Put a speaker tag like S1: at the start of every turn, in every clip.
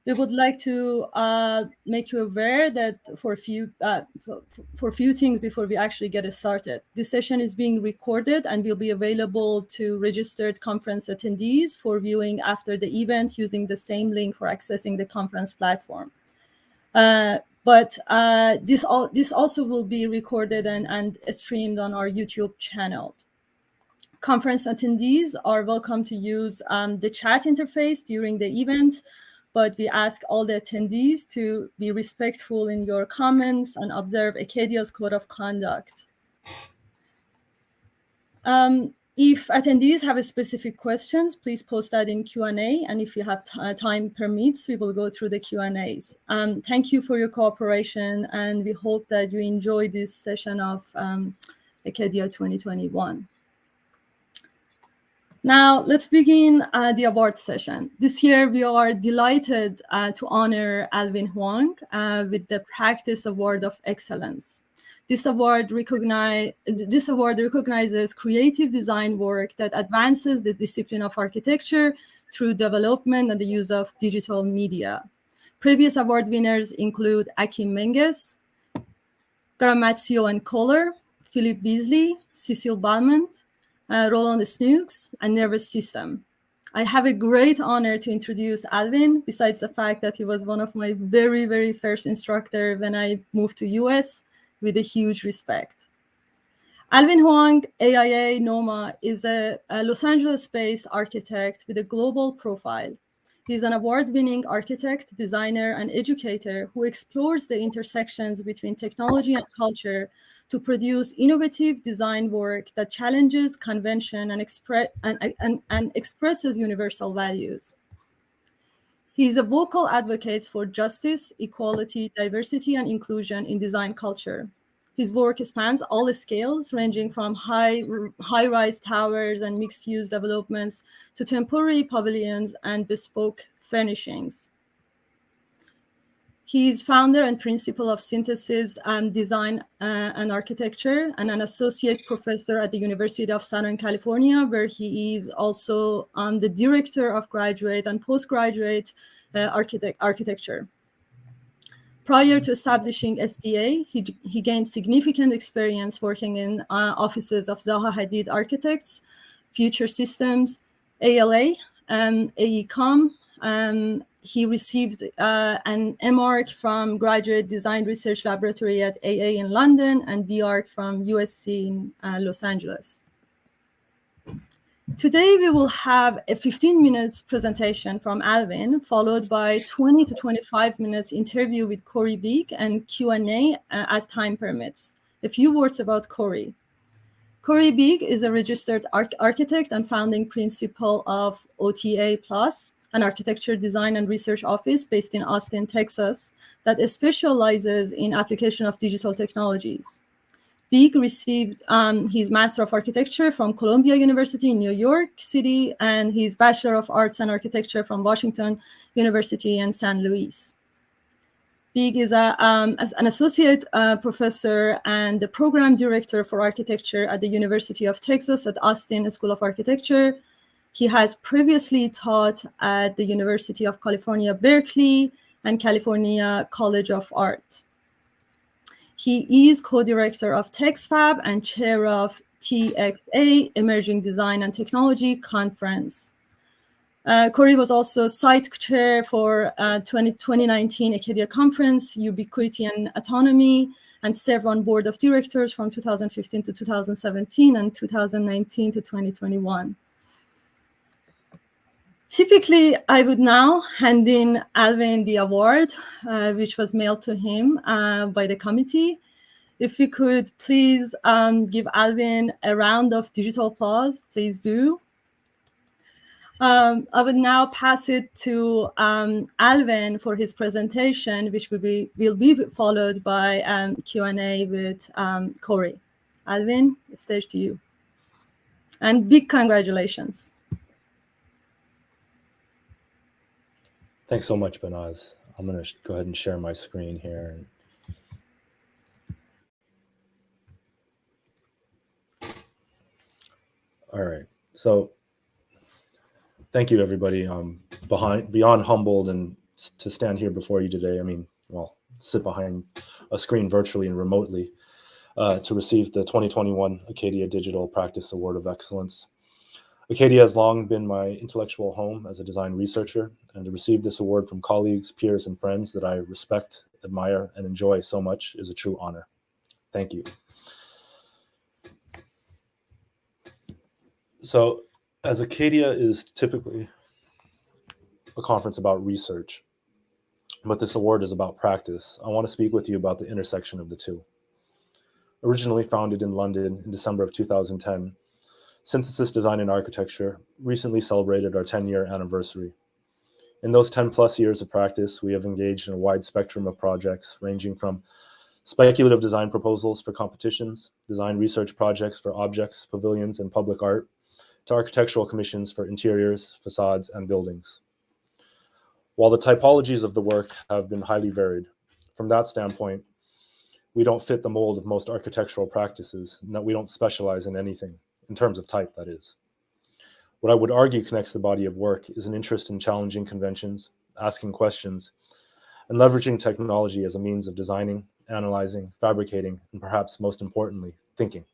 S1: We would like to make you aware that for a few things before we actually get started. This session is being recorded and will be available to registered conference attendees for viewing after the event using the same link for accessing the conference platform. But this also will be recorded and streamed on our YouTube channel. Conference attendees are welcome to use the chat interface during the event, but we ask all the attendees to be respectful in your comments and observe ACADIA's code of conduct. If attendees have specific questions, please post that in Q&A, and if you have time permits, we will go through the Q&As. Thank you for your cooperation, and we hope that you enjoy this session of ACADIA 2021. Now, let's begin the award session. This year, we are delighted to honor Alvin Huang with the Practice Award of Excellence. This award recognizes creative design work that advances the discipline of architecture through development and the use of digital media. Previous award winners include Akim Menges, Gramazio and Kohler, Philip Beasley, Cecil Balmont, Roland Snooks, and Nervous System. I have a great honor to introduce Alvin, besides the fact that he was one of my very, very first instructor when I moved to US, with a huge respect. Alvin Huang, AIA NOMA, is a Los Angeles-based architect with a global profile. He's an award-winning architect, designer, and educator who explores the intersections between technology and culture to produce innovative design work that challenges convention and expresses universal values. He is a vocal advocate for justice, equality, diversity, and inclusion in design culture. His work spans all scales, ranging from high-rise towers and mixed-use developments to temporary pavilions and bespoke furnishings. He is founder and principal of Synthesis Design and Architecture, and an associate professor at the University of Southern California, where he is also the director of graduate and postgraduate architecture. Prior to establishing SDA, he gained significant experience working in offices of Zaha Hadid Architects, Future Systems, ALA, and AECOM. He received an M.Arch from Graduate Design Research Laboratory at AA in London and B.Arch from USC in Los Angeles. Today, we will have a 15 minutes presentation from Alvin, followed by 20 to 25 minutes interview with Corey Beek and Q&A as time permits. A few words about Corey. Corey Beek is a registered architect and founding principal of OTA Plus, an architecture design and research office based in Austin, Texas, that specializes in application of digital technologies. Beek received his Master of Architecture from Columbia University in New York City and his Bachelor of Arts and Architecture from Washington University in San Luis. Beek is an associate professor and the program director for architecture at the University of Texas at Austin School of Architecture. He has previously taught at the University of California, Berkeley, and California College of Art. He is co-director of TexFab and chair of TXA, Emerging Design and Technology Conference. Corey was also site chair for 2019 ACADIA Conference, Ubiquity and Autonomy, and served on board of directors from 2015 to 2017 and 2019 to 2021. Typically, I would now hand in Alvin the award, which was mailed to him by the committee. If you could please give Alvin a round of digital applause, please do. I would now pass it to Alvin for his presentation, which will be followed by Q&A with Corey. Alvin, the stage to you. And big congratulations.
S2: Thanks so much, Banaz. I'm going to go ahead and share my screen here. All right. So thank you, everybody. I'm beyond humbled and to stand here before you today. I mean, well, sit behind a screen virtually and remotely to receive the 2021 ACADIA Digital Practice Award of Excellence. ACADIA has long been my intellectual home as a design researcher, and to receive this award from colleagues, peers, and friends that I respect, admire, and enjoy so much is a true honor. Thank you. So, as ACADIA is typically a conference about research, but this award is about practice, I want to speak with you about the intersection of the two. Originally founded in London in December of 2010, Synthesis Design and Architecture recently celebrated our 10-year anniversary. In those 10 plus years of practice, we have engaged in a wide spectrum of projects ranging from speculative design proposals for competitions, design research projects for objects, pavilions, and public art, to architectural commissions for interiors, facades, and buildings. While the typologies of the work have been highly varied, from that standpoint, we don't fit the mold of most architectural practices, and that we don't specialize in anything, in terms of type, that is. What I would argue connects the body of work is an interest in challenging conventions, asking questions, and leveraging technology as a means of designing, analyzing, fabricating, and perhaps most importantly, thinking.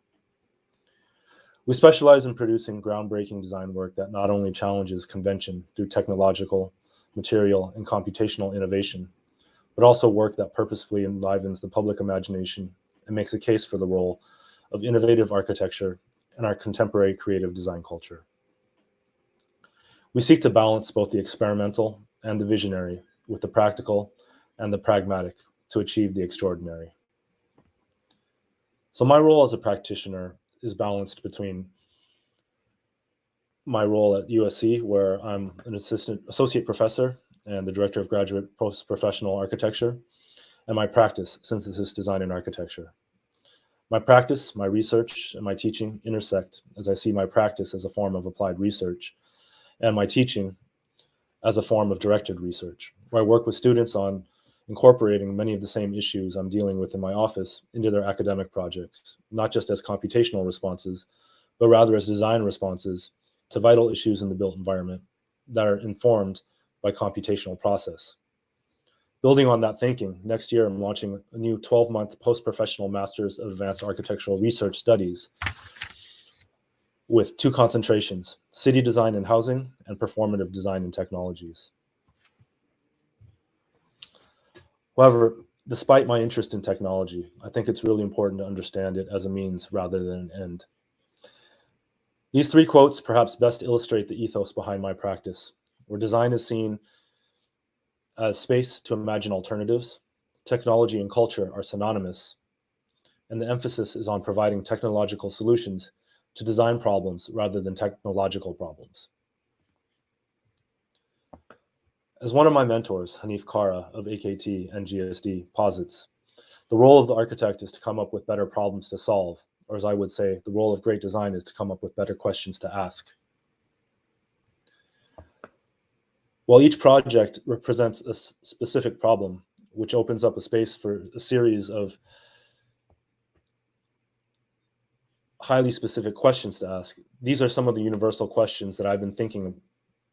S2: We specialize in producing groundbreaking design work that not only challenges convention through technological, material, and computational innovation, but also work that purposefully enlivens the public imagination and makes a case for the role of innovative architecture in our contemporary creative design culture. We seek to balance both the experimental and the visionary with the practical and the pragmatic to achieve the extraordinary. So my role as a practitioner is balanced between my role at USC, where I'm an associate professor and the director of graduate post-professional architecture, and my practice, Synthesis Design and Architecture. My practice, my research, and my teaching intersect as I see my practice as a form of applied research and my teaching as a form of directed research, where I work with students on incorporating many of the same issues I'm dealing with in my office into their academic projects, not just as computational responses, but rather as design responses to vital issues in the built environment that are informed by computational process. Building on that thinking, next year I'm launching a new 12-month post-professional Master's of Advanced Architectural Research Studies with 2 concentrations, city design and housing and performative design and technologies. However, despite my interest in technology, I think it's really important to understand it as a means rather than an end. These 3 quotes perhaps best illustrate the ethos behind my practice, where design is seen as space to imagine alternatives, technology and culture are synonymous, and the emphasis is on providing technological solutions to design problems rather than technological problems. As one of my mentors, Hanif Kara of AKT and GSD, posits, the role of the architect is to come up with better problems to solve, or as I would say, the role of great design is to come up with better questions to ask. While each project represents a specific problem, which opens up a space for a series of highly specific questions to ask, these are some of the universal questions that I've been thinking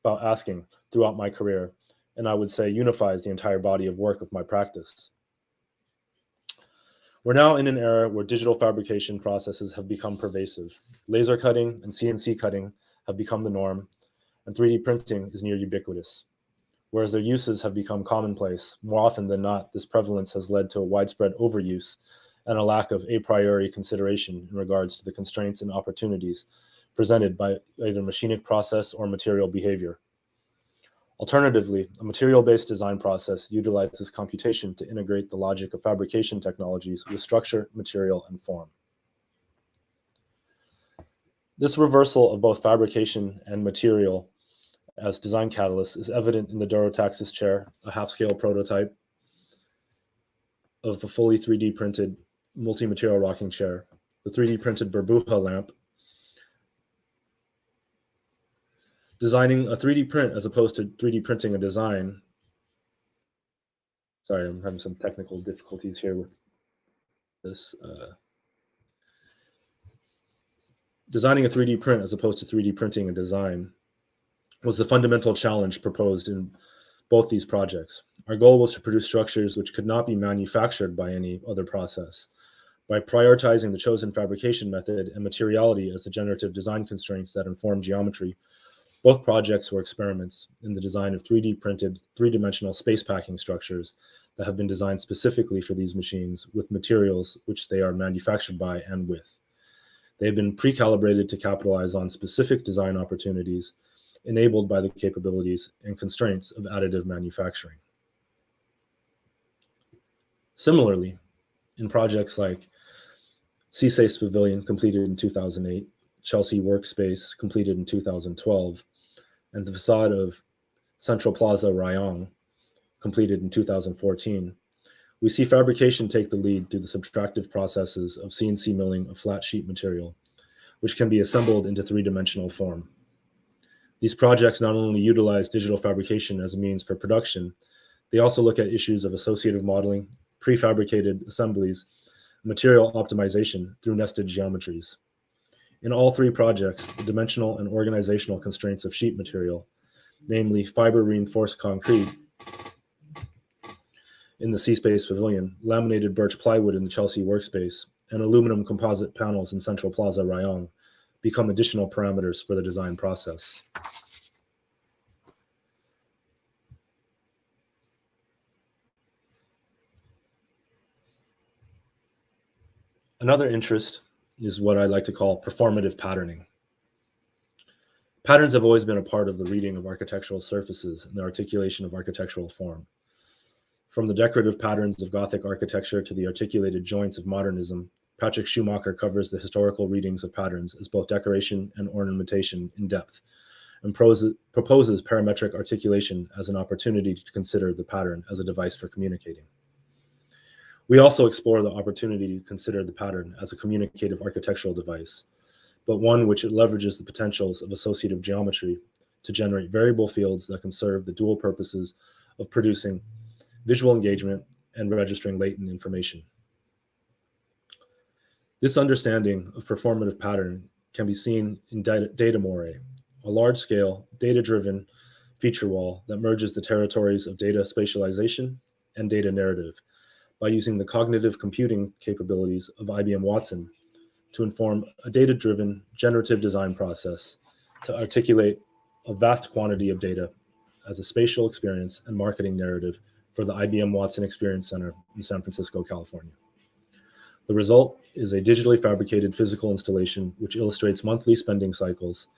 S2: about asking throughout my career, and I would say unifies the entire body of work of my practice. We're now in an era where digital fabrication processes have become pervasive. Laser cutting and CNC cutting have become the norm, and 3D printing is near ubiquitous. Whereas their uses have become commonplace, more often than not, this prevalence has led to a widespread overuse and a lack of a priori consideration in regards to the constraints and opportunities presented by either machinic process or material behavior. Alternatively, a material-based design process utilizes computation to integrate the logic of fabrication technologies with structure, material, and form. This reversal of both fabrication and material as design catalysts is evident in the Durotaxis chair, a half-scale prototype of the fully 3D printed multi-material rocking chair, the 3D printed burbuja lamp, designing a 3D print as opposed to 3D printing a design. Sorry, I'm having some technical difficulties here with this. Designing a 3D print as opposed to 3D printing a design was the fundamental challenge proposed in both these projects. Our goal was to produce structures which could not be manufactured by any other process. By prioritizing the chosen fabrication method and materiality as the generative design constraints that inform geometry, both projects were experiments in the design of 3D printed, three-dimensional space packing structures that have been designed specifically for these machines with materials which they are manufactured by and with. They have been pre-calibrated to capitalize on specific design opportunities enabled by the capabilities and constraints of additive manufacturing. Similarly, in projects like CSACE Pavilion, completed in 2008, Chelsea Workspace, completed in 2012, and the facade of Central Plaza Rayong, completed in 2014, we see fabrication take the lead through the subtractive processes of CNC milling of flat sheet material, which can be assembled into three-dimensional form. These projects not only utilize digital fabrication as a means for production, they also look at issues of associative modeling, prefabricated assemblies, material optimization through nested geometries. In all three projects, the dimensional and organizational constraints of sheet material, namely fiber reinforced concrete in the C-Space Pavilion, laminated birch plywood in the Chelsea Workspace, and aluminum composite panels in Central Plaza Rayong, become additional parameters for the design process. Another interest is what I like to call performative patterning. Patterns have always been a part of the reading of architectural surfaces and the articulation of architectural form. From the decorative patterns of Gothic architecture to the articulated joints of modernism, Patrick Schumacher covers the historical readings of patterns as both decoration and ornamentation in depth, and proposes parametric articulation as an opportunity to consider the pattern as a device for communicating. We also explore the opportunity to consider the pattern as a communicative architectural device, but one which it leverages the potentials of associative geometry to generate variable fields that can serve the dual purposes of producing visual engagement and registering latent information. This understanding of performative pattern can be seen in data moire, a large-scale, data-driven feature wall that merges the territories of data spatialization and data narrative by using the cognitive computing capabilities of IBM Watson to inform a data-driven generative design process to articulate a vast quantity of data as a spatial experience and marketing narrative for the IBM Watson Experience Center in San Francisco, California. The result is a digitally fabricated physical installation which illustrates monthly spending cycles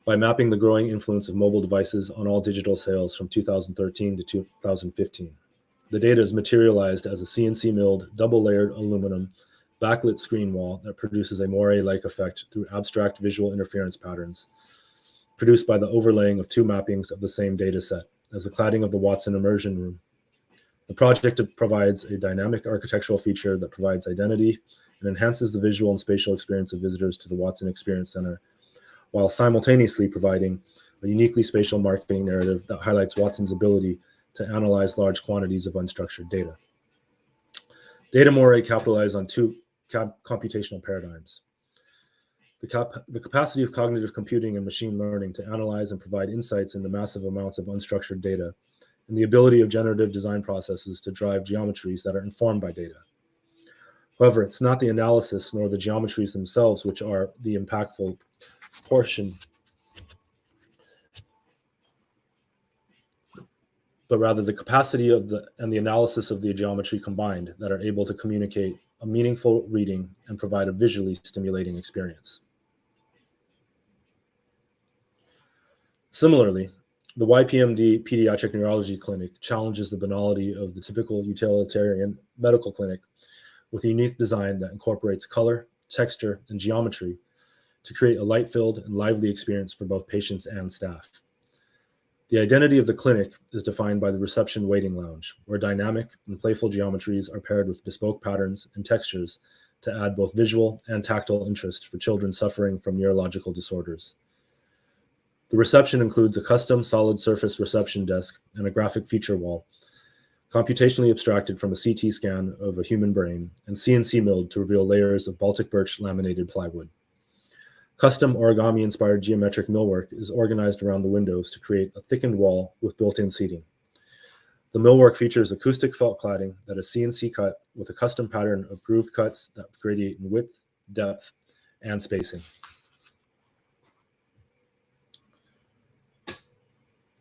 S2: by mapping the growing influence of mobile devices on all digital sales from 2013 to 2015. The data is materialized as a CNC milled, double-layered aluminum backlit screen wall that produces a moire-like effect through abstract visual interference patterns produced by the overlaying of two mappings of the same data set as the cladding of the Watson immersion room. The project provides a dynamic architectural feature that provides identity and enhances the visual and spatial experience of visitors to the Watson Experience Center, while simultaneously providing a uniquely spatial marketing narrative that highlights Watson's ability to analyze large quantities of unstructured data. Data moire capitalize on two computational paradigms: the capacity of cognitive computing and machine learning to analyze and provide insights into massive amounts of unstructured data, and the ability of generative design processes to drive geometries that are informed by data. However, it's not the analysis nor the geometries themselves which are the impactful portion, but rather the capacity of and the analysis of the geometry combined that are able to communicate a meaningful reading and provide a visually stimulating experience. Similarly, the Ypmd Pediatric Neurology Clinic challenges the banality of the typical utilitarian medical clinic with a unique design that incorporates color, texture, and geometry to create a light-filled and lively experience for both patients and staff. The identity of the clinic is defined by the reception waiting lounge, where dynamic and playful geometries are paired with bespoke patterns and textures to add both visual and tactile interest for children suffering from neurological disorders. The reception includes a custom solid surface reception desk and a graphic feature wall, computationally abstracted from a CT scan of a human brain and CNC milled to reveal layers of Baltic birch laminated plywood. Custom origami-inspired geometric millwork is organized around the windows to create a thickened wall with built-in seating. The millwork features acoustic felt cladding that is CNC cut with a custom pattern of grooved cuts that gradiate in width, depth, and spacing.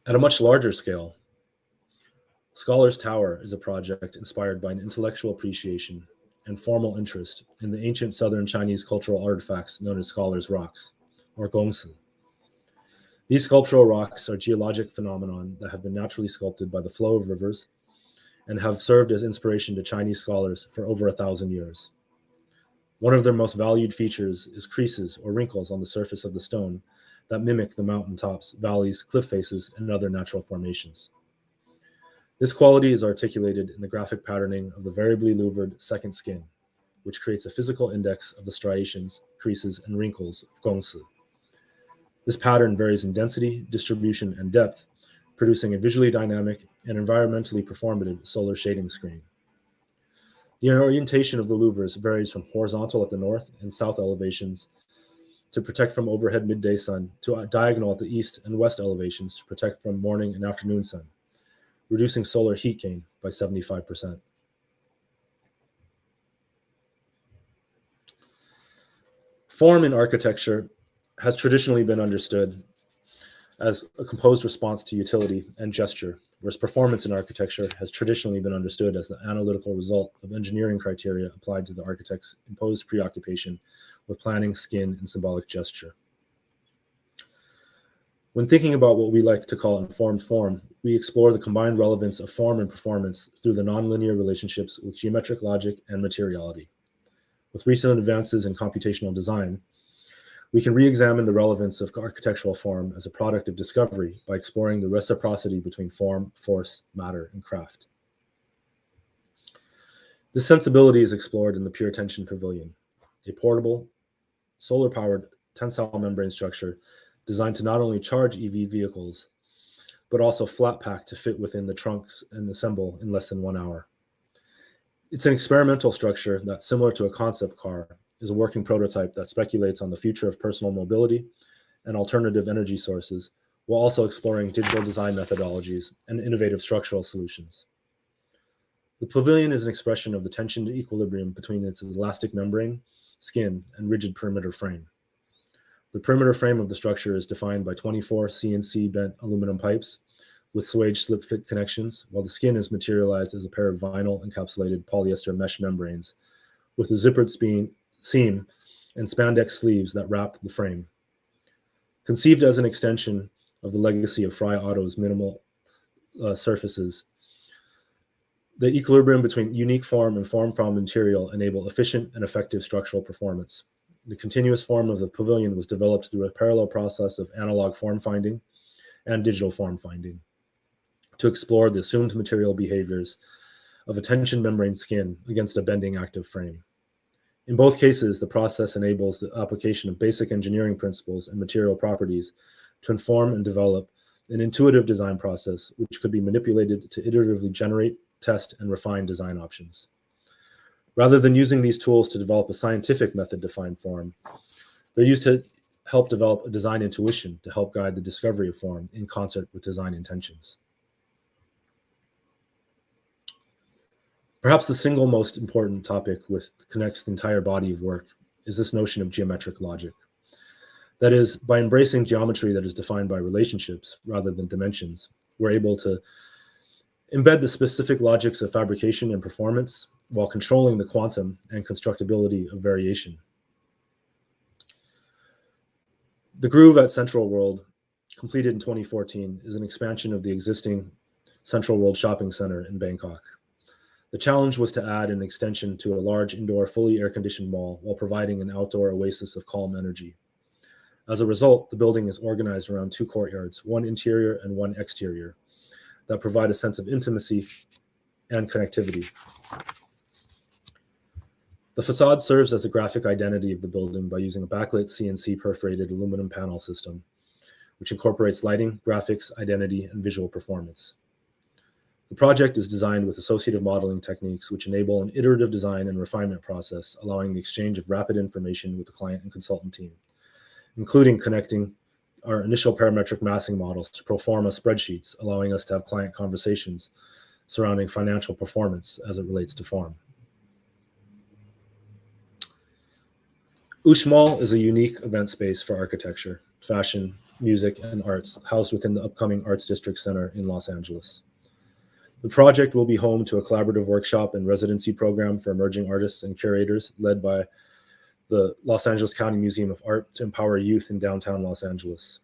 S2: At a much larger scale, Scholar's Tower is a project inspired by an intellectual appreciation and formal interest in the ancient southern Chinese cultural artifacts known as Scholar's Rocks, or Gongsi. These sculptural rocks are geologic phenomena that have been naturally sculpted by the flow of rivers and have served as inspiration to Chinese scholars for over 1,000 years. One of their most valued features is creases or wrinkles on the surface of the stone that mimic the mountaintops, valleys, cliff faces, and other natural formations. This quality is articulated in the graphic patterning of the variably louvered second skin, which creates a physical index of the striations, creases, and wrinkles of Gongsi. This pattern varies in density, distribution, and depth, producing a visually dynamic and environmentally performative solar shading screen. The orientation of the louvers varies from horizontal at the north and south elevations to protect from overhead midday sun to diagonal at the east and west elevations to protect from morning and afternoon sun, reducing solar heat gain by 75%. Form in architecture has traditionally been understood as a composed response to utility and gesture, whereas performance in architecture has traditionally been understood as the analytical result of engineering criteria applied to the architect's imposed preoccupation with planning, skin, and symbolic gesture. When thinking about what we like to call informed form, we explore the combined relevance of form and performance through the nonlinear relationships with geometric logic and materiality. With recent advances in computational design, we can re-examine the relevance of architectural form as a product of discovery by exploring the reciprocity between form, force, matter, and craft. This sensibility is explored in the Pure Tension Pavilion, a portable, solar-powered tensile membrane structure designed to not only charge EV vehicles, but also flat pack to fit within the trunks and assemble in less than 1 hour. It's an experimental structure that, similar to a concept car, is a working prototype that speculates on the future of personal mobility and alternative energy sources, while also exploring digital design methodologies and innovative structural solutions. The pavilion is an expression of the tension to equilibrium between its elastic membrane, skin, and rigid perimeter frame. The perimeter frame of the structure is defined by 24 CNC bent aluminum pipes with swage slip fit connections, while the skin is materialized as a pair of vinyl encapsulated polyester mesh membranes with a zippered seam and spandex sleeves that wrap the frame. Conceived as an extension of the legacy of Frey Otto's minimal surfaces, the equilibrium between unique form and form from material enable efficient and effective structural performance. The continuous form of the pavilion was developed through a parallel process of analog form finding and digital form finding to explore the assumed material behaviors of a tension membrane skin against a bending active frame. In both cases, the process enables the application of basic engineering principles and material properties to inform and develop an intuitive design process which could be manipulated to iteratively generate, test, and refine design options. Rather than using these tools to develop a scientific method to find form, they're used to help develop a design intuition to help guide the discovery of form in concert with design intentions. Perhaps the single most important topic which connects the entire body of work is this notion of geometric logic. That is, by embracing geometry that is defined by relationships rather than dimensions, we're able to embed the specific logics of fabrication and performance while controlling the quantum and constructability of variation. The Groove at Central World, completed in 2014, is an expansion of the existing Central World Shopping Center in Bangkok. The challenge was to add an extension to a large indoor, fully air-conditioned mall while providing an outdoor oasis of calm energy. As a result, the building is organized around two courtyards, one interior and one exterior, that provide a sense of intimacy and connectivity. The facade serves as a graphic identity of the building by using a backlit CNC perforated aluminum panel system, which incorporates lighting, graphics, identity, and visual performance. The project is designed with associative modeling techniques which enable an iterative design and refinement process, allowing the exchange of rapid information with the client and consultant team, including connecting our initial parametric massing models to pro forma spreadsheets, allowing us to have client conversations surrounding financial performance as it relates to form. Ypmd is a unique event space for architecture, fashion, music, and arts, housed within the upcoming Arts District Center in Los Angeles. The project will be home to a collaborative workshop and residency program for emerging artists and curators led by the Los Angeles County Museum of Art to empower youth in downtown Los Angeles.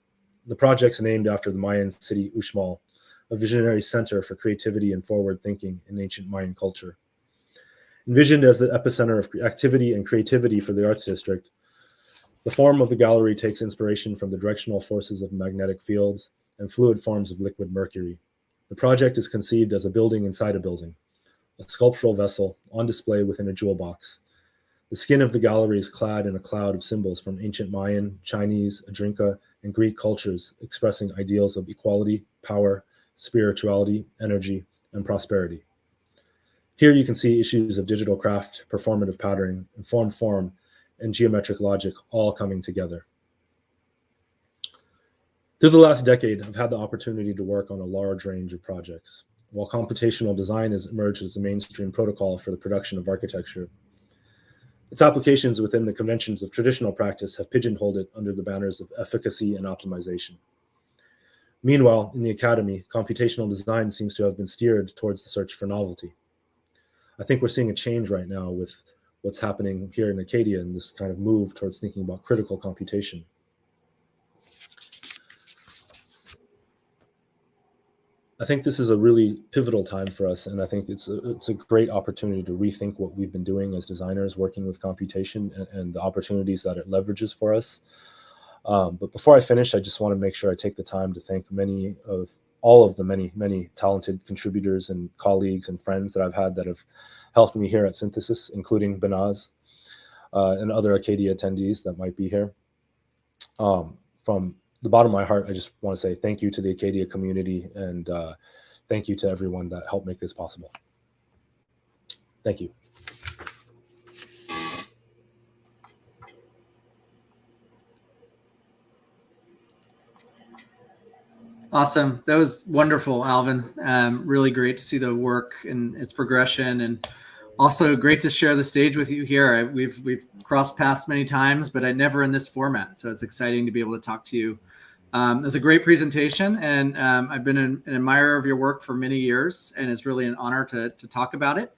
S2: The project's named after the Mayan city Ypmd, a visionary center for creativity and forward thinking in ancient Mayan culture. Envisioned as the epicenter of activity and creativity for the Arts District, the form of the gallery takes inspiration from the directional forces of magnetic fields and fluid forms of liquid mercury. The project is conceived as a building inside a building, a sculptural vessel on display within a jewel box. The skin of the gallery is clad in a cloud of symbols from ancient Mayan, Chinese, Adrinka, and Greek cultures, expressing ideals of equality, power, spirituality, energy, and prosperity. Here you can see issues of digital craft, performative patterning, informed form, and geometric logic all coming together. Through the last decade, I've had the opportunity to work on a large range of projects. While computational design has emerged as the mainstream protocol for the production of architecture, its applications within the conventions of traditional practice have pigeonholed it under the banners of efficacy and optimization. Meanwhile, in the academy, computational design seems to have been steered towards the search for novelty. I think we're seeing a change right now with what's happening here in ACADIA and this kind of move towards thinking about critical computation. I think this is a really pivotal time for us, and I think it's a great opportunity to rethink what we've been doing as designers working with computation and the opportunities that it leverages for us. But before I finish, I just want to make sure I take the time to thank all of the many talented contributors and colleagues and friends that I've had that have helped me here at Synthesis, including Banaz and other ACADIA attendees that might be here. From the bottom of my heart, I just want to say thank you to the ACADIA community and thank you to everyone that helped make this possible. Thank you.
S3: Awesome. That was wonderful, Alvin. Really great to see the work and its progression, and also great to share the stage with you here. We've crossed paths many times, but I never in this format. So it's exciting to be able to talk to you. It was a great presentation, and I've been an admirer of your work for many years, and it's really an honor to talk about it.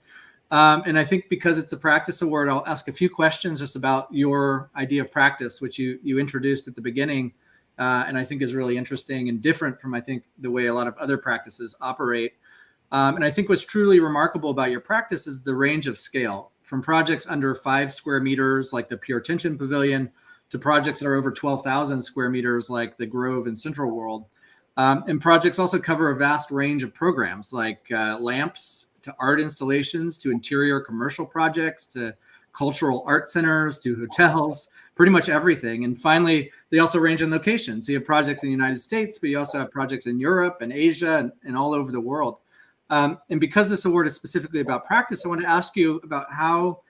S3: And I think because it's a practice award, I'll ask a few questions just about your idea of practice, which you introduced at the beginning. And I think is really interesting and different from, I think, the way a lot of other practices operate. And I think what's truly remarkable about your practice is the range of scale, from projects under 5 square meters, like the Pure Tension Pavilion, to projects that are over 12,000 square meters, like the Grove and Central World. And projects also cover a vast range of programs, like lamps, to art installations, to interior commercial projects, to cultural art centers, to hotels, pretty much everything. And finally, they also range in location. So you have projects in the United States, but you also have projects in Europe and Asia and all over the world. And because this award is specifically about practice, I want to ask you about how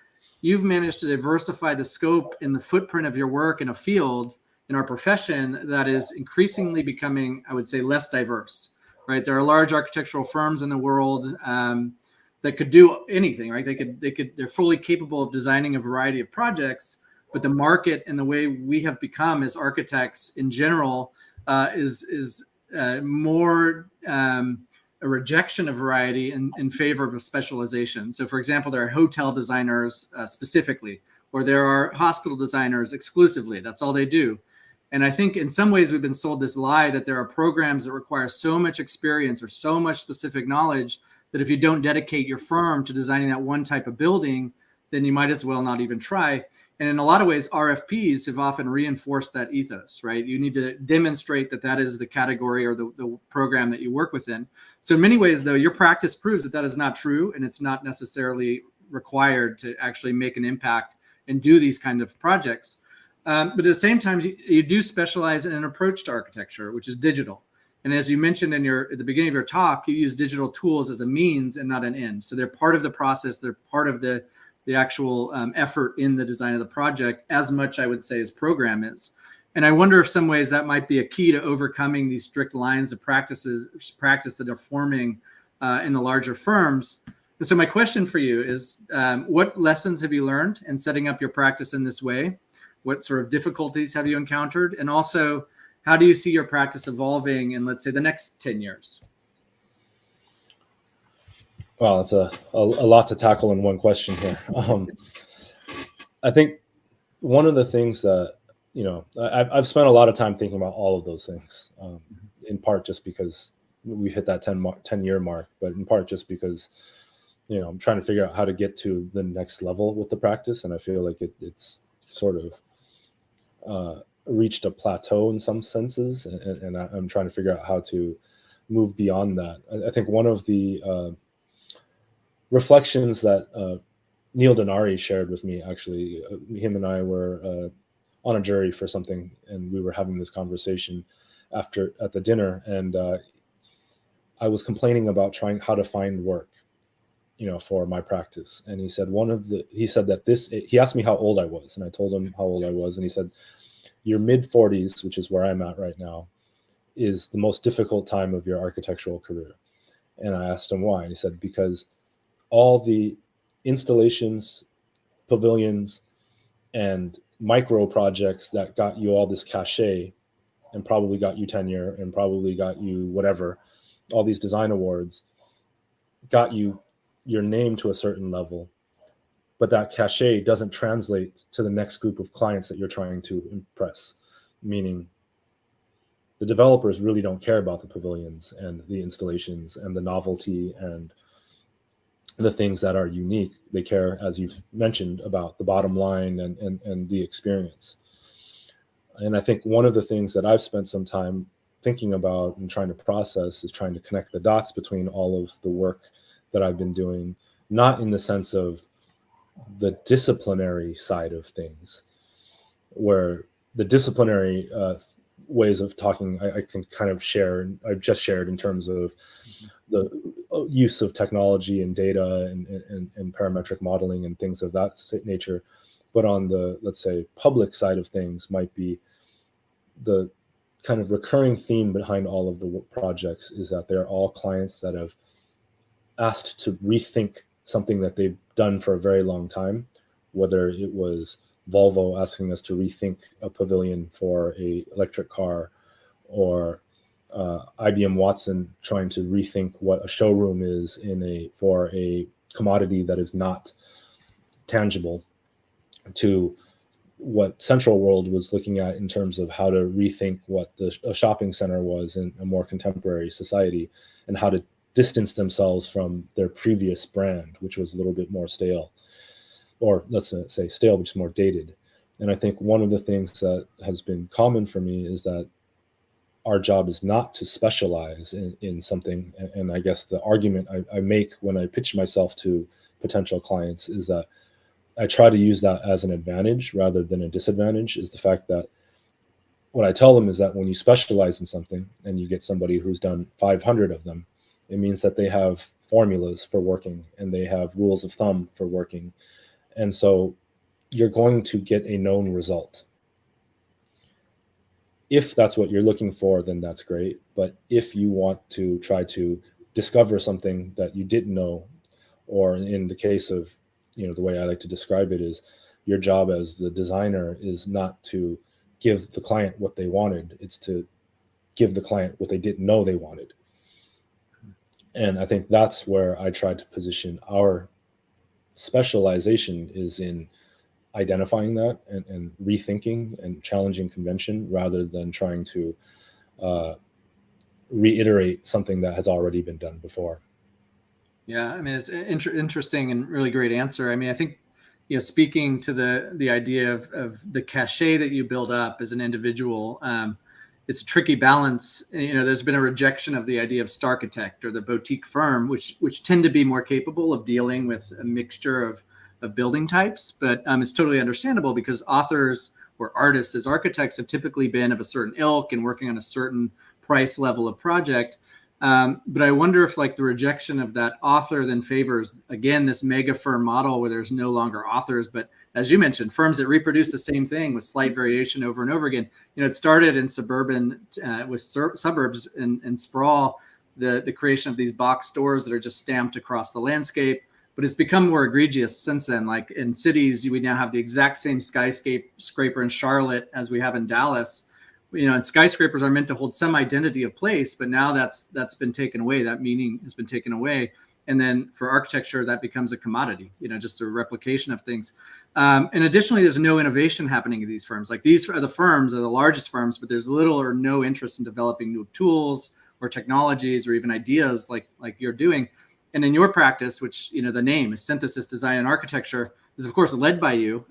S3: you've managed to diversify the scope and the footprint of your work in a field, in our profession, that is increasingly becoming, I would say, less diverse, right? There are large architectural firms in the world that could do anything, right? They're fully capable of designing a variety of projects, but the market and the way we have become as architects in general is more a rejection of variety in favor of a specialization. So for example, there are hotel designers specifically, or there are hospital designers exclusively. That's all they do. And I think in some ways we've been sold this lie that there are programs that require so much experience or so much specific knowledge that if you don't dedicate your firm to designing that one type of building, then you might as well not even try. And in a lot of ways, RFPs have often reinforced that ethos, right? You need to demonstrate that that is the category or the program that you work within. So in many ways, though, your practice proves that that is not true, and it's not necessarily required to actually make an impact and do these kind of projects. But at the same time, you do specialize in an approach to architecture, which is digital. And as you mentioned at the beginning of your talk, you use digital tools as a means and not an end. So they're part of the process. They're part of the actual effort in the design of the project, as much, I would say, as program is. And I wonder if some ways that might be a key to overcoming these strict lines of practice that are forming in the larger firms. And so my question for you is, what lessons have you learned in setting up your practice in this way? What sort of difficulties have you encountered? And also, how do you see your practice evolving in, let's say, the next 10 years?
S2: Well, it's a lot to tackle in one question here. I think one of the things that, I've spent a lot of time thinking about all of those things, in part just because we hit that 10-year mark, but in part just because, I'm trying to figure out how to get to the next level with the practice. And I feel like it's sort of reached a plateau in some senses. And I'm trying to figure out how to move beyond that. I think one of the reflections that Neil Denari shared with me, actually, him and I were on a jury for something, and we were having this conversation at the dinner, and I was complaining about trying how to find work, for my practice. And he said he asked me how old I was, and I told him how old I was, and he said, your mid-40s, which is where I'm at right now, is the most difficult time of your architectural career. And I asked him why, and he said, because all the installations, pavilions, and micro projects that got you all this cachet and probably got you tenure and probably got you whatever, all these design awards, got you your name to a certain level, but that cachet doesn't translate to the next group of clients that you're trying to impress. Meaning the developers really don't care about the pavilions and the installations and the novelty and the things that are unique. They care, as you've mentioned, about the bottom line and the experience. And I think one of the things that I've spent some time thinking about and trying to process is trying to connect the dots between all of the work that I've been doing, not in the sense of the disciplinary side of things, where the disciplinary ways of talking I can kind of share, and I've just shared in terms of the use of technology and data and parametric modeling and things of that nature. But on the, let's say, public side of things might be the kind of recurring theme behind all of the projects is that they're all clients that have asked to rethink something that they've done for a very long time, whether it was Volvo asking us to rethink a pavilion for a electric car, or IBM Watson trying to rethink what a showroom is for a commodity that is not tangible, to what Central World was looking at in terms of how to rethink what a shopping center was in a more contemporary society, and how to distance themselves from their previous brand, which was a little bit more stale, or let's say stale, which is more dated. And I think one of the things that has been common for me is that our job is not to specialize in something. And I guess the argument I make when I pitch myself to potential clients is that I try to use that as an advantage rather than a disadvantage, is the fact that what I tell them is that when you specialize in something and you get somebody who's done 500 of them, it means that they have formulas for working and they have rules of thumb for working. And so you're going to get a known result. If that's what you're looking for, then that's great. But if you want to try to discover something that you didn't know, or in the case of, the way I like to describe it is, your job as the designer is not to give the client what they wanted, it's to give the client what they didn't know they wanted. And I think that's where I try to position our specialization, is in identifying that and rethinking and challenging convention, rather than trying to reiterate something that has already been done before.
S3: Yeah, I mean, it's interesting and really great answer. I mean, I think, speaking to the idea of the cachet that you build up as an individual, it's a tricky balance. There's been a rejection of the idea of starchitect or the boutique firm, which tend to be more capable of dealing with a mixture of building types. But it's totally understandable, because authors or artists as architects have typically been of a certain ilk and working on a certain price level of project. But I wonder if like the rejection of that author then favors, again, this mega firm model where there's no longer authors, but as you mentioned, firms that reproduce the same thing with slight variation over and over again. It started in suburban with suburbs and sprawl, the creation of these box stores that are just stamped across the landscape. But it's become more egregious since then. Like in cities, we now have the exact same skyscraper in Charlotte as we have in Dallas. And skyscrapers are meant to hold some identity of place, but now that's been taken away. That meaning has been taken away. And then for architecture, that becomes a commodity, just a replication of things. And additionally, there's no innovation happening in these firms. Like these are the largest firms, but there's little or no interest in developing new tools or technologies or even ideas like you're doing. And in your practice, which, the name is Synthesis, Design, and Architecture, is of course led by you,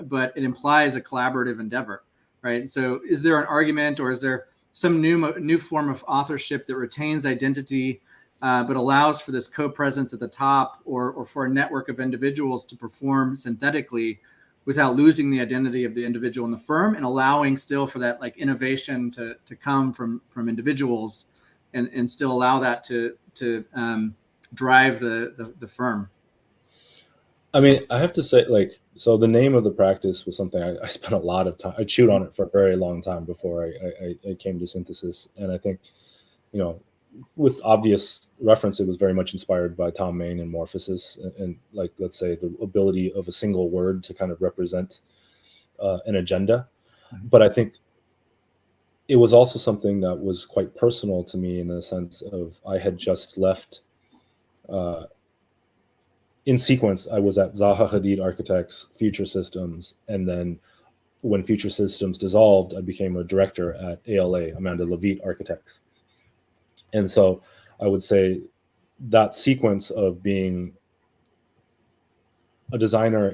S3: but it implies a collaborative endeavor, right? So is there an argument, or is there some new form of authorship that retains identity, but allows for this co-presence at the top, or for a network of individuals to perform synthetically without losing the identity of the individual in the firm, and allowing still for that like innovation to come from individuals, and still allow that to drive the firm?
S2: I mean, I have to say, so the name of the practice was something I spent a lot of time. I chewed on it for a very long time before I came to Synthesis. And I think, with obvious reference, it was very much inspired by Tom Main and Morphosis, and let's say the ability of a single word to kind of represent an agenda. Mm-hmm. But I think it was also something that was quite personal to me, in the sense of I had just left. In sequence, I was at Zaha Hadid Architects, Future Systems, and then when Future Systems dissolved, I became a director at ALA, Amanda Levitt Architects. And so I would say that sequence of being a designer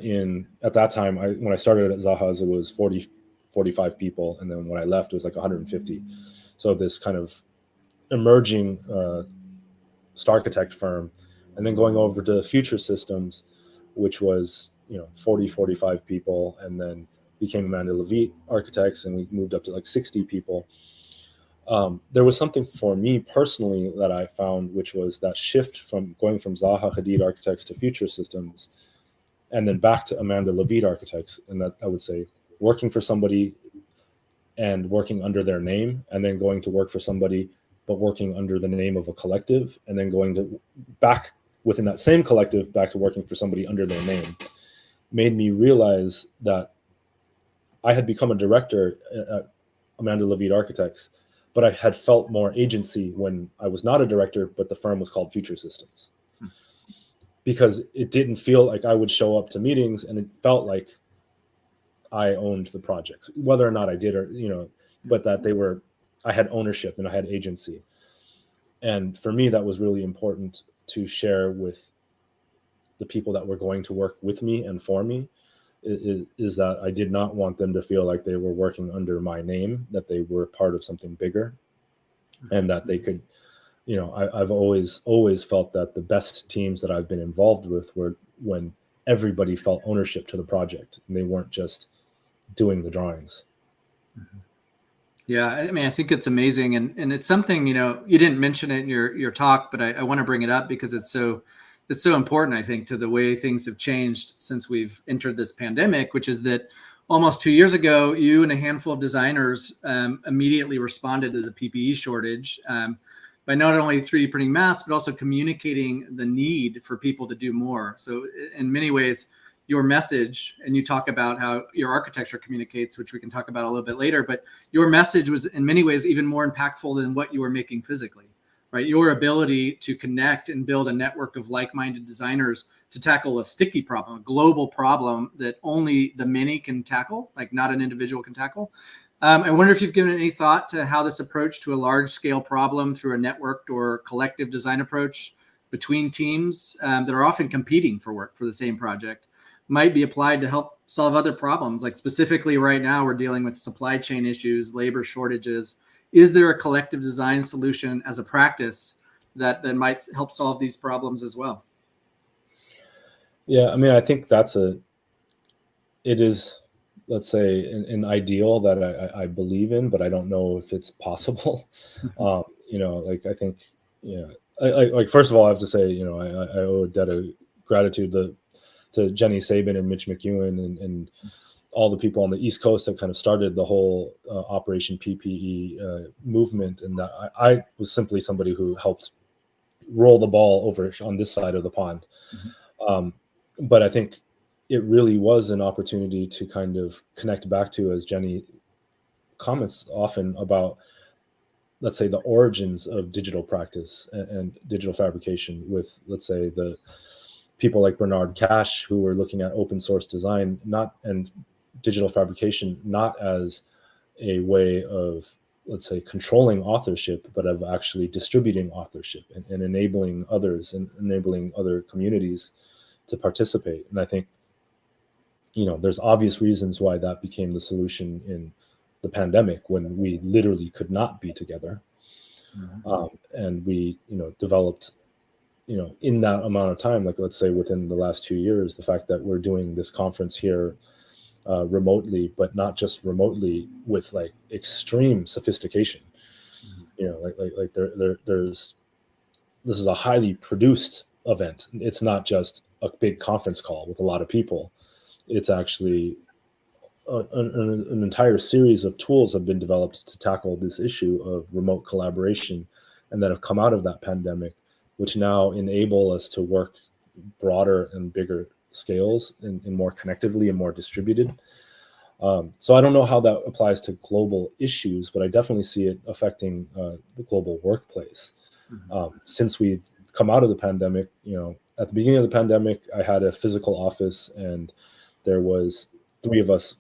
S2: at that time, when I started at Zaha's, it was 45 people, and then when I left, it was like 150. So this kind of emerging Starchitect firm, and then going over to Future Systems, which was 45 people, and then became Amanda Levitt Architects, and we moved up to like 60 people. There was something for me personally that I found, which was that shift from going from Zaha Hadid Architects to Future Systems, and then back to Amanda Levitt Architects, and that I would say working for somebody and working under their name, and then going to work for somebody but working under the name of a collective, and then going to back within that same collective back to working for somebody under their name, made me realize that I had become a director at Amanda Levitt Architects, but I had felt more agency when I was not a director, but the firm was called Future Systems. Because it didn't feel like I would show up to meetings and it felt like I owned the projects, whether or not I did, or, but that I had ownership and I had agency. And for me, that was really important to share with the people that were going to work with me and for me, is that I did not want them to feel like they were working under my name, that they were part of something bigger, and that they could, I've always felt that the best teams that I've been involved with were when everybody felt ownership to the project and they weren't just doing the drawings.
S3: Yeah, I mean, I think it's amazing, and it's something, you didn't mention it in your talk, but I want to bring it up because it's so important, I think, to the way things have changed since we've entered this pandemic, which is that almost 2 years ago, you and a handful of designers immediately responded to the PPE shortage by not only 3D printing masks, but also communicating the need for people to do more. So in many ways, your message, and you talk about how your architecture communicates, which we can talk about a little bit later, but your message was in many ways even more impactful than what you were making physically, right? Your ability to connect and build a network of like-minded designers to tackle a sticky problem, a global problem that only the many can tackle, like not an individual can tackle. I wonder if you've given any thought to how this approach to a large-scale problem through a networked or collective design approach between teams that are often competing for work for the same project might be applied to help solve other problems. Like specifically right now, we're dealing with supply chain issues, labor shortages. Is there a collective design solution as a practice that might help solve these problems as well?
S2: Yeah, I mean, I think it is, let's say, an ideal that I believe in, but I don't know if it's possible. I think Yeah, like first of all, I have to say, you know, I owe a debt of gratitude to Jenny Sabin and Mitch McEwen and all the people on the East Coast that kind of started the whole Operation PPE movement, and that I was simply somebody who helped roll the ball over on this side of the pond. But I think it really was an opportunity to kind of connect back to, as Jenny comments often about, let's say, the origins of digital practice and digital fabrication with, let's say, the people like Bernard Cash, who were looking at open source design, and digital fabrication, not as a way of, let's say, controlling authorship, but of actually distributing authorship and enabling others and enabling other communities to participate. And I think, you know, there's obvious reasons why that became the solution in the pandemic, when we literally could not be together. And we, you know, developed, you know, in that amount of time, like let's say within the last 2 years, the fact that we're doing this conference here remotely, but not just remotely, with like extreme sophistication. You know, like there's this is a highly produced event. It's not just a big conference call with a lot of people. It's actually an entire series of tools have been developed to tackle this issue of remote collaboration, and that have come out of that pandemic, which now enable us to work broader and bigger scales and more connectively and more distributed. So I don't know how that applies to global issues, but I definitely see it affecting the global workplace. Since we've come out of the pandemic, you know, at the beginning of the pandemic, I had a physical office, and there was 3 of us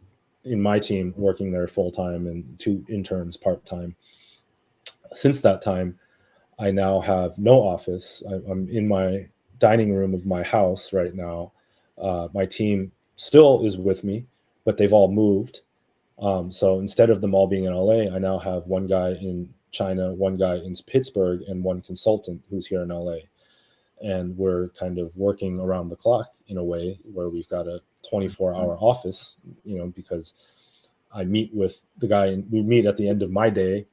S2: in my team working there full time and 2 interns part time. Since that time, I now have no office. I'm in my dining room of my house right now. My team still is with me, but they've all moved. So instead of them all being in LA, I now have 1 guy in China, 1 guy in Pittsburgh, and 1 consultant who's here in LA. And we're kind of working around the clock in a way where we've got a 24-hour office, you know, because I meet with the guy, and we meet at the end of my day.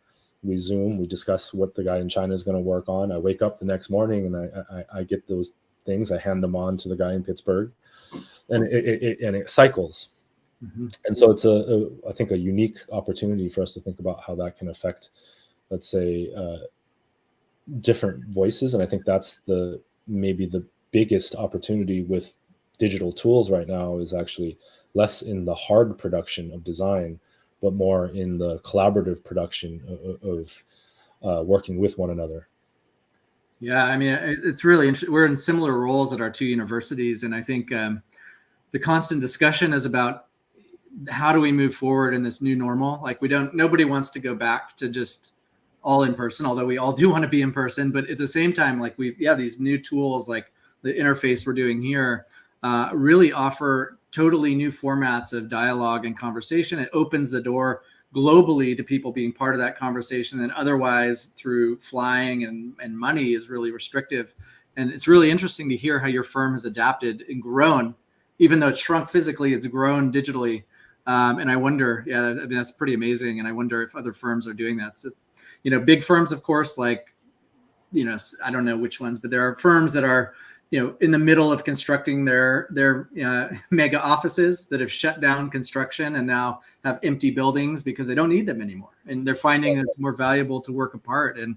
S2: We Zoom, we discuss what the guy in China is going to work on. I wake up the next morning and I get those things. I hand them on to the guy in Pittsburgh, and it cycles. And so it's I think a unique opportunity for us to think about how that can affect, let's say, different voices. And I think that's maybe the biggest opportunity with digital tools right now, is actually less in the hard production of design, but more in the collaborative production of working with one another.
S3: Yeah, I mean, it's really interesting. We're in similar roles at our 2 universities, and I think the constant discussion is about how do we move forward in this new normal. Like, nobody wants to go back to just all in person, although we all do want to be in person. But at the same time, like these new tools, like the interface we're doing here, really offer totally new formats of dialogue and conversation. It opens the door globally to people being part of that conversation, and otherwise through flying and money is really restrictive. And it's really interesting to hear how your firm has adapted and grown. Even though it's shrunk physically, it's grown digitally. And I wonder, I mean, that's pretty amazing. And I wonder if other firms are doing that. So, you know, big firms, of course, like, you know, I don't know which ones, but there are firms that are, you know, in the middle of constructing their mega offices that have shut down construction and now have empty buildings because they don't need them anymore. And they're finding that it's more valuable to work apart, and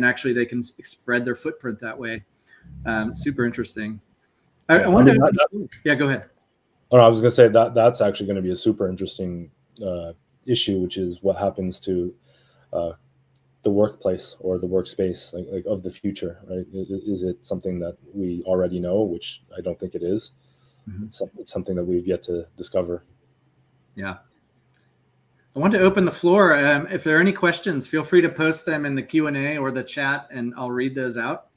S3: actually they can spread their footprint that way. Super interesting. I wonder. Yeah, go ahead.
S2: Oh, I was going to say that's actually going to be a super interesting issue, which is what happens to the workplace or the workspace, like of the future, right? Is it something that we already know, which I don't think it is. It's something that we've yet to discover.
S3: Yeah. I want to open the floor. If there are any questions, feel free to post them in the Q&A or the chat, and I'll read those out.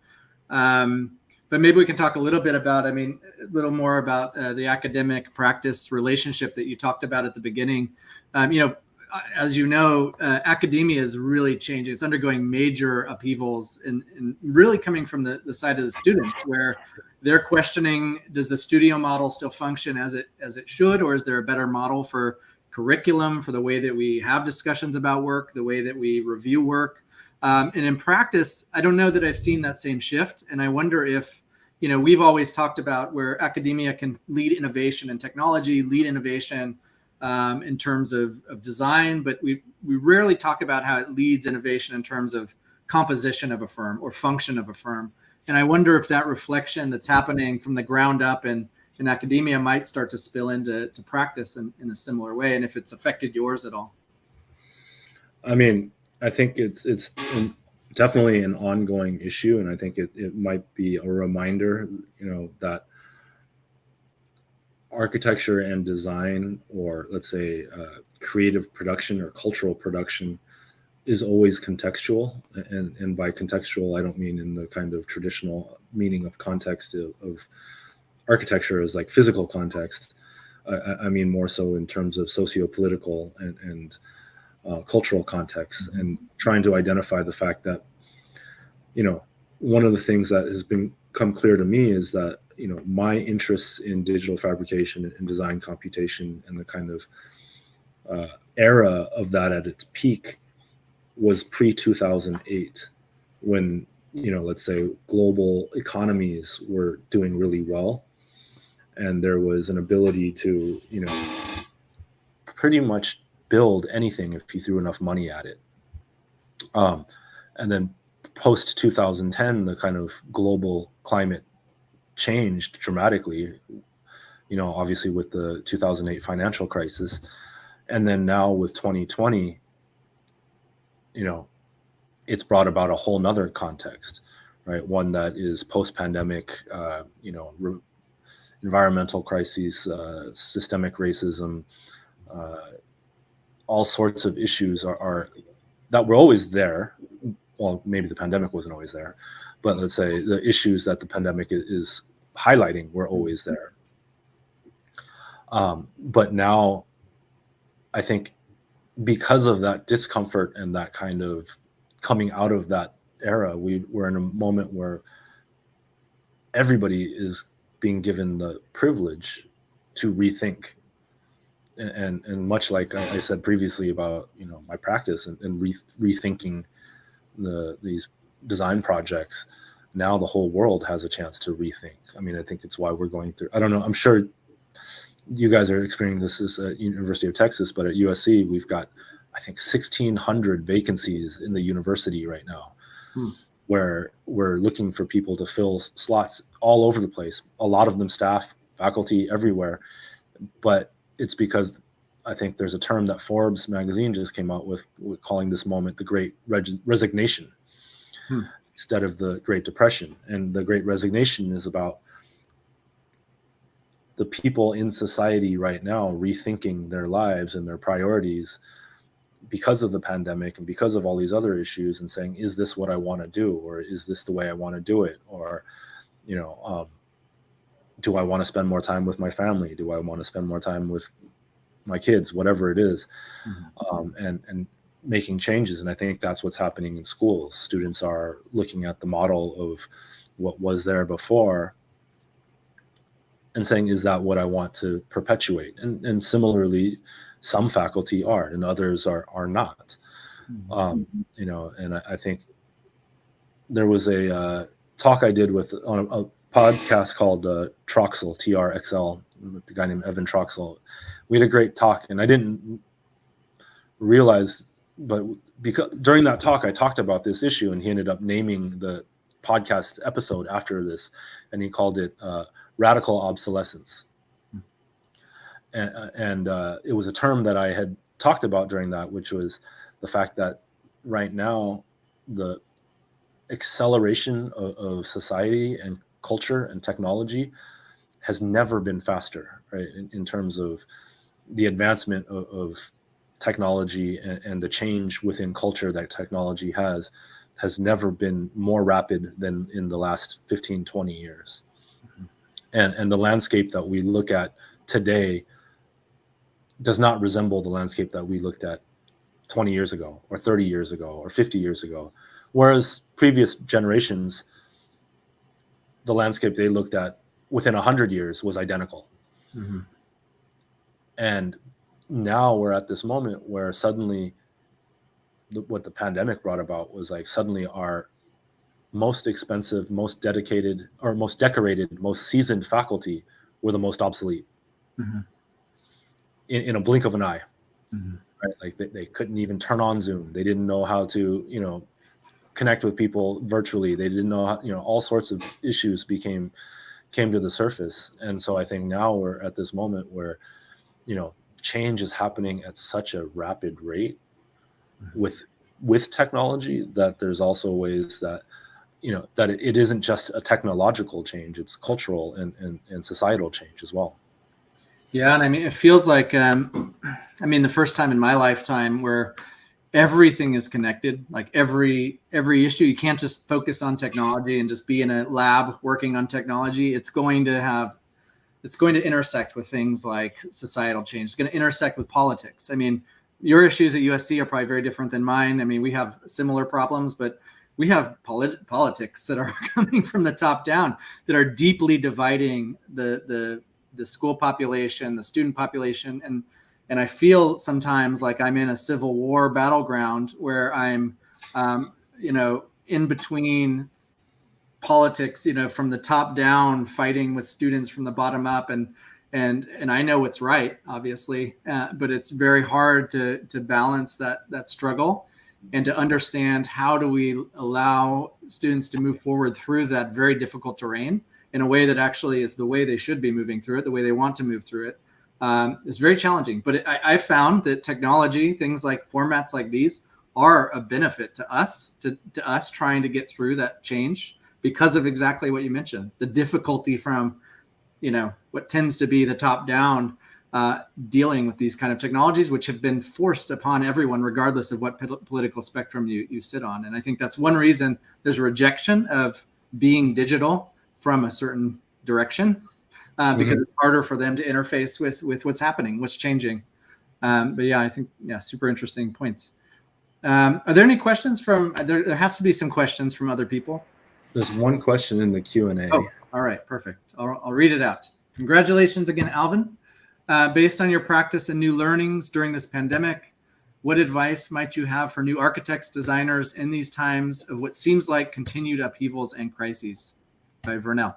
S3: But maybe we can talk a little bit about, a little more about the academic practice relationship that you talked about at the beginning. As you know, academia is really changing. It's undergoing major upheavals, and really coming from the side of the students, where they're questioning, does the studio model still function as it should, or is there a better model for curriculum, for the way that we have discussions about work, the way that we review work? And in practice, I don't know that I've seen that same shift. And I wonder if, we've always talked about where academia can lead innovation and technology, lead innovation in terms of design, but we rarely talk about how it leads innovation in terms of composition of a firm or function of a firm. And I wonder if that reflection that's happening from the ground up in academia might start to spill into practice in a similar way, and if it's affected yours at all.
S2: I mean, I think it's definitely an ongoing issue, and I think it might be a reminder, that architecture and design, or let's say creative production or cultural production, is always contextual. And by contextual, I don't mean in the kind of traditional meaning of context of architecture as like physical context. I mean more so in terms of socio-political and cultural context, and trying to identify the fact that, one of the things that has become clear to me is that, my interests in digital fabrication and design computation and the kind of era of that at its peak was pre-2008, when, let's say global economies were doing really well. And there was an ability to, pretty much build anything if you threw enough money at it. And then post 2010, the kind of global climate changed dramatically, obviously with the 2008 financial crisis. And then now with 2020, it's brought about a whole nother context, right? One that is post-pandemic, environmental crises, systemic racism, all sorts of issues are that were always there. Well, maybe the pandemic wasn't always there, but let's say the issues that the pandemic is highlighting were always there. But now, I think because of that discomfort and that kind of coming out of that era, we're in a moment where everybody is being given the privilege to rethink. And much like I said previously about, my practice and rethinking these design projects, now the whole world has a chance to rethink. I mean, I think it's why we're going through, I don't know, I'm sure you guys are experiencing this at University of Texas, but at USC, we've got, I think, 1,600 vacancies in the university right now, where we're looking for people to fill slots all over the place. A lot of them staff, faculty, everywhere. But it's because I think there's a term that Forbes magazine just came out with calling this moment the Great Resignation instead of the Great Depression. And the Great Resignation is about the people in society right now rethinking their lives and their priorities because of the pandemic and because of all these other issues, and saying, is this what I want to do? Or is this the way I want to do it? Or, do I want to spend more time with my family? Do I want to spend more time with my kids? Whatever it is, and making changes. And I think that's what's happening in schools. Students are looking at the model of what was there before and saying, is that what I want to perpetuate? And similarly, some faculty are, and others are not. And I think there was a talk I did on a podcast called Troxel, TRXL, with the guy named Evan Troxel. We had a great talk, and I didn't realize, but because during that talk I talked about this issue, and he ended up naming the podcast episode after this, and he called it radical obsolescence. And it was a term that I had talked about during that, which was the fact that right now the acceleration of society and culture and technology has never been faster, right? In terms of the advancement of technology and the change within culture that technology has never been more rapid than in the last 15, 20 years. And the landscape that we look at today does not resemble the landscape that we looked at 20 years ago or 30 years ago or 50 years ago. Whereas previous generations, the landscape they looked at within 100 years was identical. And now we're at this moment where suddenly what the pandemic brought about was like suddenly our most expensive, most dedicated, or most decorated, most seasoned faculty were the most obsolete in a blink of an eye. Right? Like they couldn't even turn on Zoom. They didn't know how to, connect with people virtually. They didn't know how, all sorts of issues came to the surface. And so I think now we're at this moment where, change is happening at such a rapid rate with technology that there's also ways that, that it isn't just a technological change, it's cultural and societal change as well.
S3: Yeah. And I mean, it feels like, the first time in my lifetime where everything is connected, like every issue, you can't just focus on technology and just be in a lab working on technology. It's going to intersect with things like societal change. It's going to intersect with politics. I mean, your issues at USC are probably very different than mine. I mean, we have similar problems, but we have politics that are coming from the top down that are deeply dividing the school population, the student population. And I feel sometimes like I'm in a civil war battleground where I'm, in between politics, from the top down, fighting with students from the bottom up. And I know what's right, obviously, but it's very hard to balance that struggle and to understand how do we allow students to move forward through that very difficult terrain in a way that actually is the way they should be moving through it, the way they want to move through it. It's very challenging, but I found that technology, things like formats like these, are a benefit to us, to us trying to get through that change because of exactly what you mentioned, the difficulty from, what tends to be the top down dealing with these kind of technologies, which have been forced upon everyone, regardless of what political spectrum you sit on. And I think that's one reason there's a rejection of being digital from a certain direction. Because it's harder for them to interface with what's happening, what's changing. But yeah, I think, super interesting points. Are there any questions there has to be some questions from other people.
S2: There's one question in the Q&A.
S3: Oh, all right, perfect. I'll read it out. Congratulations again, Alvin. Based on your practice and new learnings during this pandemic, what advice might you have for new architects, designers in these times of what seems like continued upheavals and crises? By Vernell.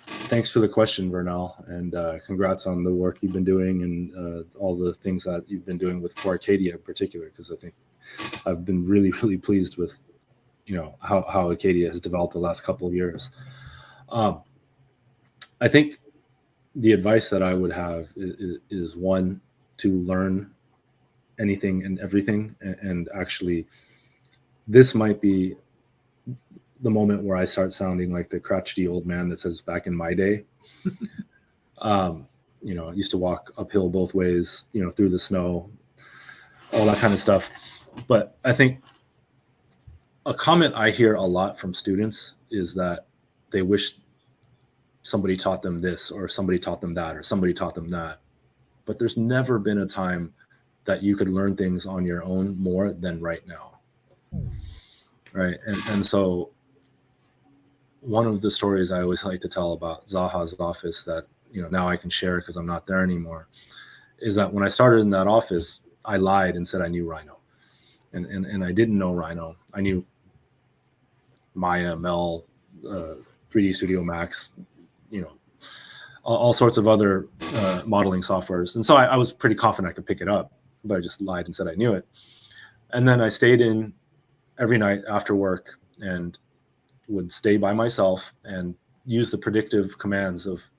S2: Thanks for the question, Vernal, and congrats on the work you've been doing and all the things that you've been doing with for ACADIA in particular, because I think I've been really, really pleased with, how ACADIA has developed the last couple of years. I think the advice that I would have is one, to learn anything and everything, and actually this might be the moment where I start sounding like the crotchety old man that says back in my day. I used to walk uphill both ways, through the snow, all that kind of stuff. But I think a comment I hear a lot from students is that they wish somebody taught them this, or somebody taught them that, or somebody taught them that. But there's never been a time that you could learn things on your own more than right now. Right. And so one of the stories I always like to tell about Zaha's office that, now I can share because I'm not there anymore, is that when I started in that office, I lied and said I knew Rhino. And I didn't know Rhino. I knew Maya, Mel, 3D Studio Max, all sorts of other modeling softwares. And so I was pretty confident I could pick it up, but I just lied and said I knew it. And then I stayed in every night after work and would stay by myself and use the predictive commands of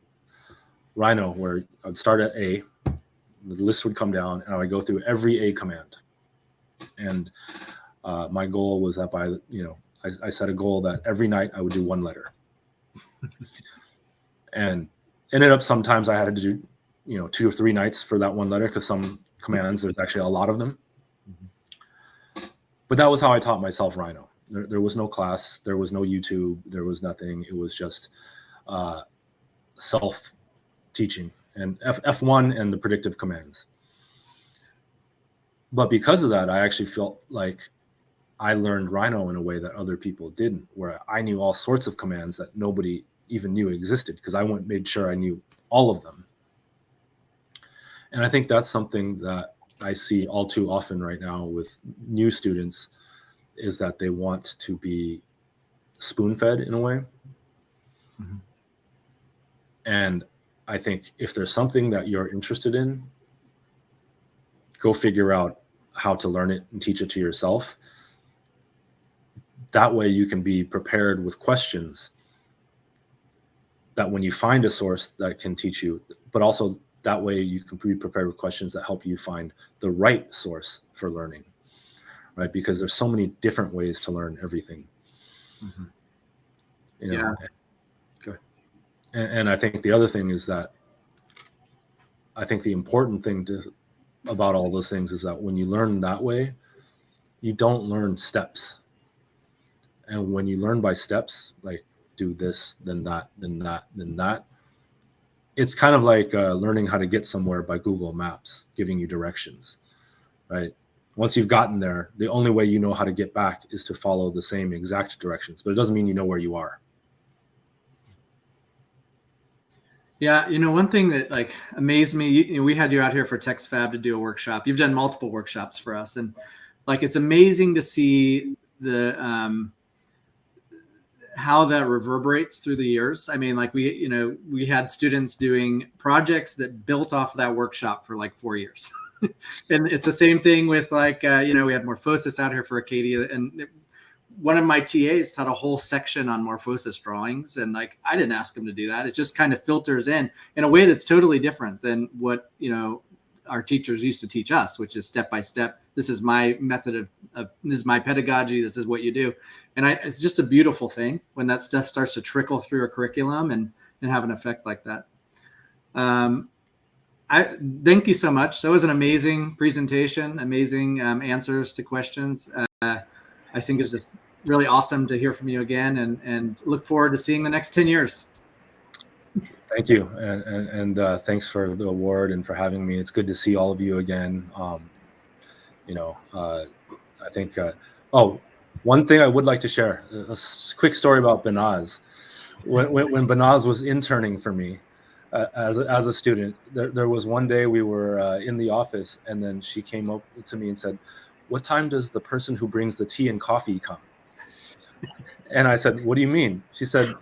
S2: Rhino, where I'd start at A, the list would come down, and I would go through every A command. And my goal was that I set a goal that every night I would do one letter. And ended up sometimes I had to do, 2 or 3 nights for that one letter, because some commands, there's actually a lot of them. But that was how I taught myself Rhino. There was no class, there was no YouTube, there was nothing. It was just self-teaching and F1 and the predictive commands. But because of that, I actually felt like I learned Rhino in a way that other people didn't, where I knew all sorts of commands that nobody even knew existed, because I made sure I knew all of them. And I think that's something that I see all too often right now with new students is that they want to be spoon-fed in a way.
S3: Mm-hmm.
S2: And I think if there's something that you're interested in, go figure out how to learn it and teach it to yourself. That way you can be prepared with questions that when you find a source that can teach you, but also that way you can be prepared with questions that help you find the right source for learning, right? Because there's so many different ways to learn everything.
S3: Mm-hmm.
S2: You know?
S3: Yeah.
S2: Good. And I think the other thing is that I think the important thing about all those things is that when you learn that way, you don't learn steps. And when you learn by steps, like do this, then that, then that, then that, it's kind of like learning how to get somewhere by Google Maps, giving you directions, right? Once you've gotten there, the only way you know how to get back is to follow the same exact directions, but it doesn't mean you know where you are.
S3: Yeah, one thing that like amazed me, we had you out here for TextFab to do a workshop. You've done multiple workshops for us, and like it's amazing to see the how that reverberates through the years. I mean, like we had students doing projects that built off of that workshop for like 4 years. And it's the same thing with like, we had Morphosis out here for ACADIA, and one of my TAs taught a whole section on Morphosis drawings. And like, I didn't ask him to do that. It just kind of filters in a way that's totally different than what, our teachers used to teach us, which is step by step. This is my method of this is my pedagogy. This is what you do. And it's just a beautiful thing when that stuff starts to trickle through a curriculum and have an effect like that. I thank you so much. That was an amazing presentation, amazing answers to questions. I think it's just really awesome to hear from you again, and look forward to seeing the next 10 years.
S2: Thank you. And thanks for the award and for having me. It's good to see all of you again. I think, one thing I would like to share, a quick story about Banaz. When Banaz was interning for me as a student, there was one day we were in the office, and then she came up to me and said, "What time does the person who brings the tea and coffee come?" And I said, "What do you mean?" She said,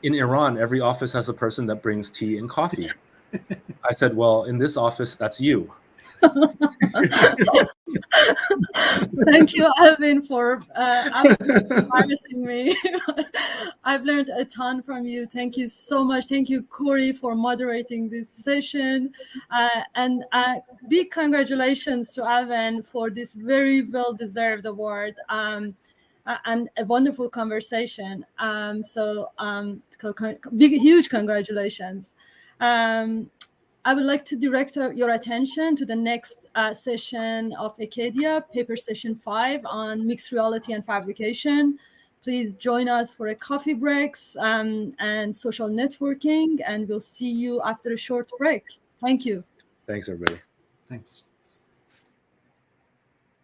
S2: "In Iran, every office has a person that brings tea and coffee." I said, "Well, in this office, that's you."
S1: Thank you, Alvin, for embarrassing me. I've learned a ton from you. Thank you so much. Thank you, Corey, for moderating this session. And big congratulations to Alvin for this very well-deserved award. And a wonderful conversation. Huge congratulations. I would like to direct your attention to the next session of ACADIA, paper session 5 on mixed reality and fabrication. Please join us for a coffee breaks and social networking, and we'll see you after a short break. Thank you.
S2: Thanks, everybody.
S3: Thanks.